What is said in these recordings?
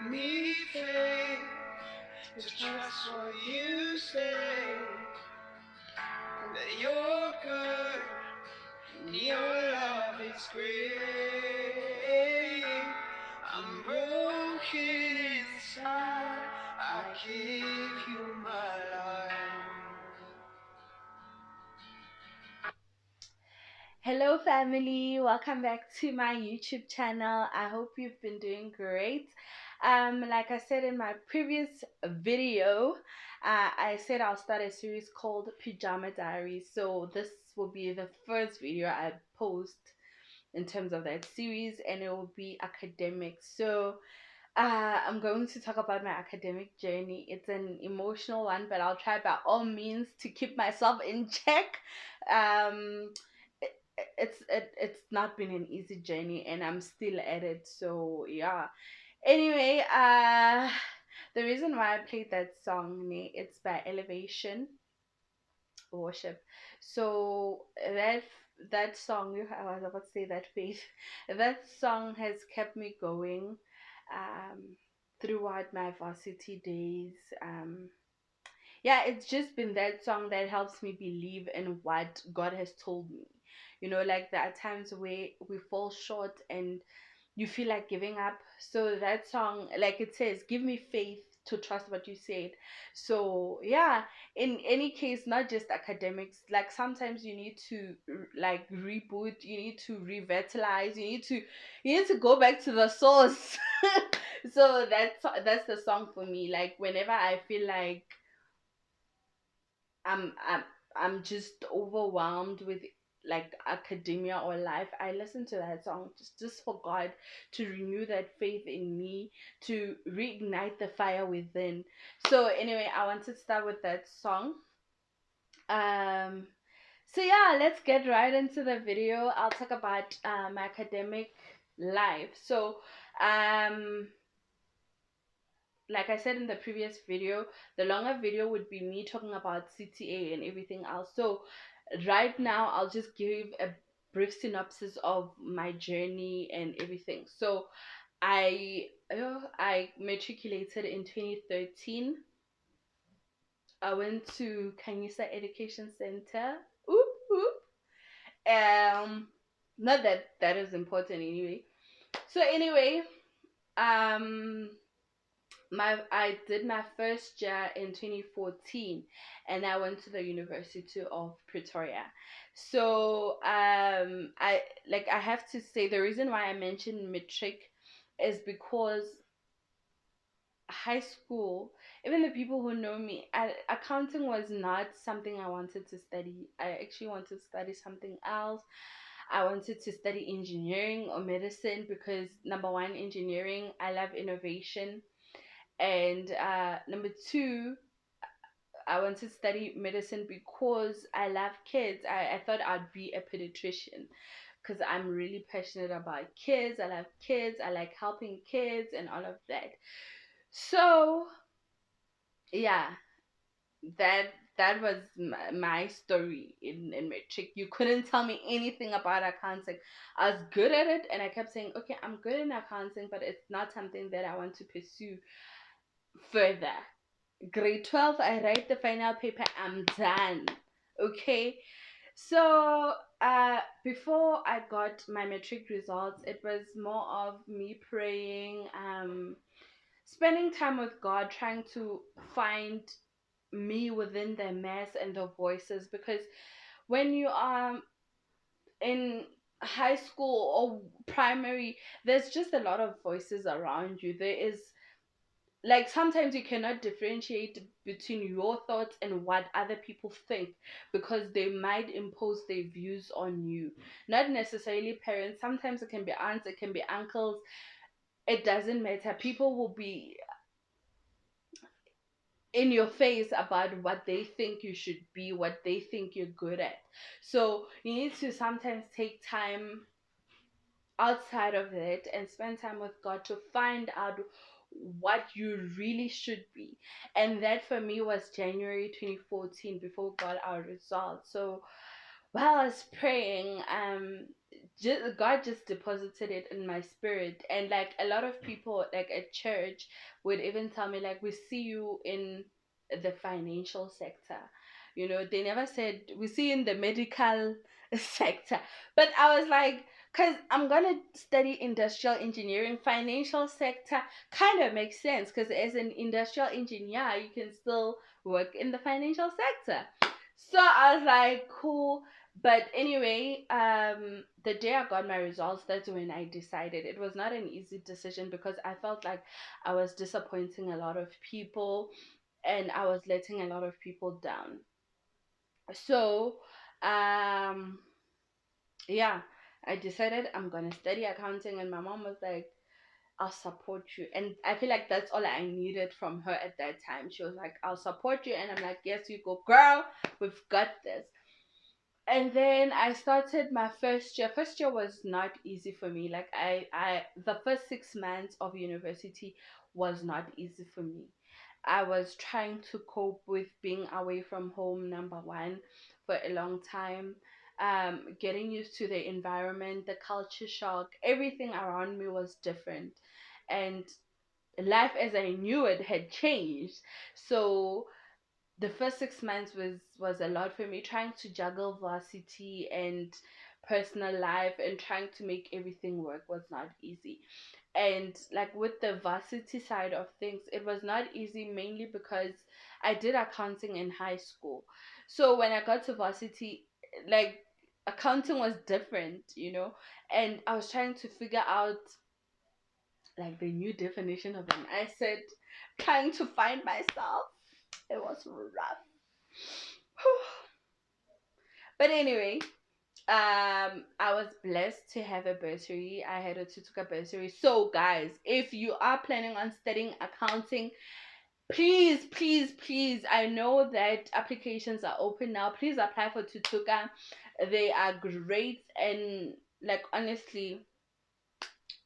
me faith to trust what you say, that you're good and your love is great. I'm broken inside, I give you my life. Hello family, welcome back to my YouTube channel. I hope you've been doing great. Like I said in my previous video, I said I'll start a series called Pyjama Dairy. So this will be the first video I post in terms of that series, and it will be academic. So I'm going to talk about my academic journey. It's an emotional one, but I'll try by all means to keep myself in check. Um, it's not been an easy journey, and I'm still at it. So yeah. Anyway, the reason why I played that song, it's by Elevation Worship. So that song, I was about to say that faith, that song has kept me going throughout my varsity days. Yeah, it's just been that song that helps me believe in what God has told me. Like there are times where we fall short and you feel like giving up. So that song, like it says, give me faith to trust what you said. So yeah, in any case, not just academics, like sometimes you need to like reboot, you need to revitalize, you need to go back to the source. So that's the song for me. Like whenever I feel like I'm I'm I'm just overwhelmed with like academia or life, I listen to that song just for God to renew that faith in me, to reignite the fire within. So anyway, I wanted to start with that song. Um so yeah, let's get right into the video. I'll talk about my academic life. So um like I said in the previous video, the longer video would be me talking about CTA and everything else. So right now I'll just give a brief synopsis of my journey and everything. So I matriculated in 2013. I went to Kanyisa Education Center. Oop, oop. Not that that is important anyway. So anyway, um I did my first year in 2014, and I went to the University of Pretoria. So I have to say the reason why I mentioned matric is because high school, even the people who know me, accounting was not something I wanted to study. I actually wanted to study something else. I wanted to study engineering or medicine because number one, engineering, I love innovation, and number two, I wanted to study medicine because I love kids. I thought I'd be a pediatrician because I'm really passionate about kids. I love kids. I like helping kids and all of that. So yeah, that that was my story in matric. You couldn't tell me anything about accounting. I was good at it, and I kept saying, okay, I'm good in accounting, but it's not something that I want to pursue further. Grade 12, I write the final paper, I'm done. Okay. So before I got my matric results, it was more of me praying, spending time with God, trying to find me within the mess and the voices, because when you are in high school or primary, there's just a lot of voices around you. There is, like, sometimes you cannot differentiate between your thoughts and what other people think, because they might impose their views on you. Not necessarily parents, sometimes it can be aunts, it can be uncles, it doesn't matter. People will be in your face about what they think you should be, what they think you're good at. So you need to sometimes take time outside of it and spend time with God to find out what you really should be. And that for me was January 2014, before we got our results. So while I was praying, God just deposited it in my spirit. And like a lot of people like at church would even tell me like, we see you in the financial sector. They never said we see you in the medical sector. But I was like, because I'm gonna study industrial engineering, financial sector kind of makes sense, because as an industrial engineer you can still work in the financial sector. So I was like, cool. But anyway, the day I got my results, that's when I decided. It was not an easy decision because I felt like I was disappointing a lot of people and I was letting a lot of people down. So, um, yeah, I decided I'm gonna study accounting, and my mom was like, I'll support you. And I feel like that's all I needed from her at that time. She was like, I'll support you. And I'm like, yes, you go, girl. We've got this. And then I started my first year. First year was not easy for me. Like the first 6 months of university was not easy for me. I was trying to cope with being away from home, number one, for a long time. Getting used to the environment, the culture shock, everything around me was different. And life as I knew it had changed. So the first 6 months was a lot for me, trying to juggle varsity and personal life and trying to make everything work was not easy. And like with the varsity side of things, it was not easy, mainly because I did accounting in high school. So when I got to varsity, like, accounting was different, and I was trying to figure out like the new definition of an asset, trying to find myself. It was rough. But anyway, I was blessed to have a bursary. I had a Tutuka bursary. So guys, if you are planning on studying accounting, please, please, please, I know that applications are open now. Please apply for Tutuka. They are great, and like, honestly,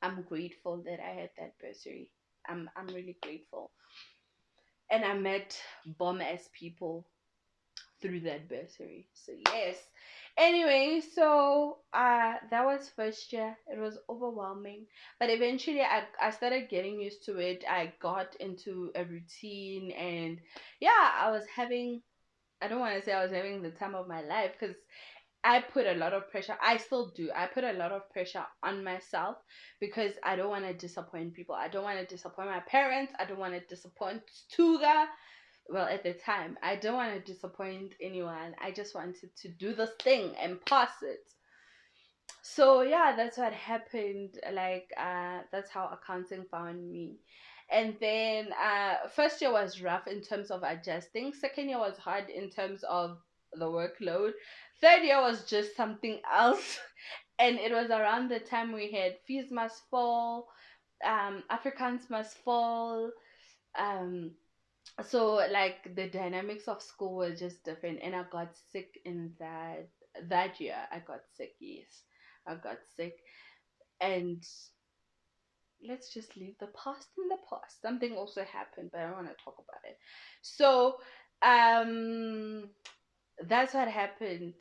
I'm grateful that I had that bursary. I'm really grateful. And I met bomb ass people through that bursary. So yes. Anyway, so that was first year. It was overwhelming. But eventually I started getting used to it. I got into a routine, and yeah, I don't want to say I was having the time of my life, because I put a lot of pressure. I still do. I put a lot of pressure on myself because I don't want to disappoint people. I don't want to disappoint my parents. I don't want to disappoint Tuga. Well, at the time, I don't want to disappoint anyone. I just wanted to do this thing and pass it. So yeah, that's what happened. Like, that's how accounting found me. And then first year was rough in terms of adjusting. Second year was hard in terms of the workload. Third year was just something else. And it was around the time we had fees must fall, Africans must fall, um so like the dynamics of school were just different, and I got sick in that year. I got sick. Yes, I got sick. And let's just leave the past in the past. Something also happened, but I don't want to talk about it. So um that's what happened.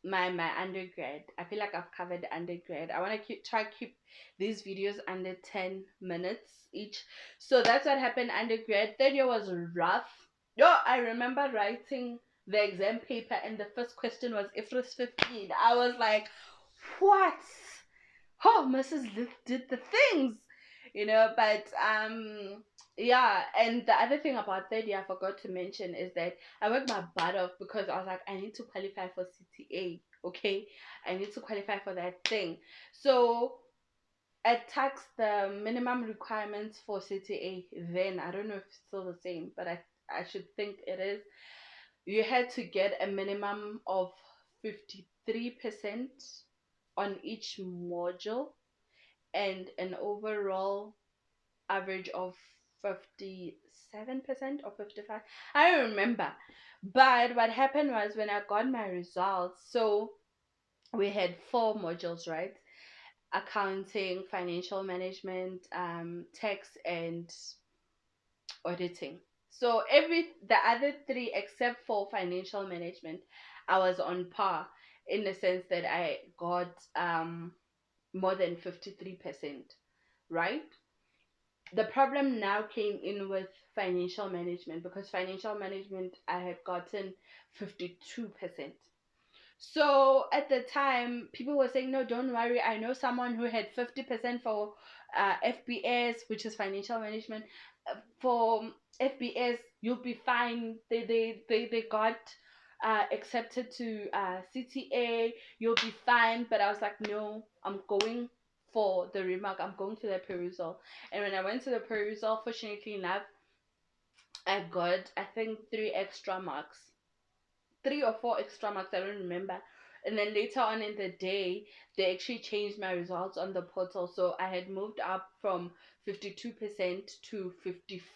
My undergrad, I feel like I've covered undergrad. I want to keep these videos under 10 minutes each. So that's what happened undergrad. Third year was rough. Yo, I remember writing the exam paper, and the first question was IFRS 15. I was like, what? Oh, Mrs. Lith did the things, but yeah. And the other thing about third year I forgot to mention is that I worked my butt off because I was like, I need to qualify for CTA. Okay, I need to qualify for that thing. So at tax, the minimum requirements for CTA, then I don't know if it's still the same, but I should think it is. You had to get a minimum of 53% on each module, and an overall average of 57% or 55. I don't remember. But what happened was, when I got my results, so we had 4 modules, right? Accounting, financial management, tax, and auditing. So the other three except for financial management, I was on par. in the sense that I got more than 53%, right? The problem now came in with financial management, because financial management I had gotten 52%. So at the time, people were saying, no, don't worry. I know someone who had 50% for FBS, which is financial management. For FBS, you'll be fine. They got accepted to CTA. You'll be fine. But I was like, no, I'm going for the remark. I'm going to the perusal. And when I went to the perusal, fortunately enough, I got, I think, 3 extra marks, 3 or 4 extra marks, I don't remember. And then later on in the day, they actually changed my results on the portal. So I had moved up from 52% to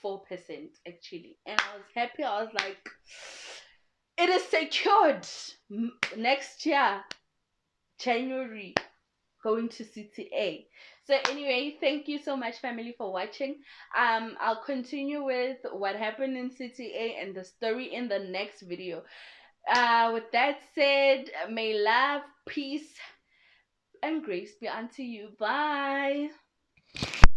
54% actually. And I was happy. I was like, it is secured. Next year, January, going to CTA. So anyway, thank you so much, family, for watching. I'll continue with what happened in CTA and the story in the next video. With that said, may love, peace, and grace be unto you. Bye.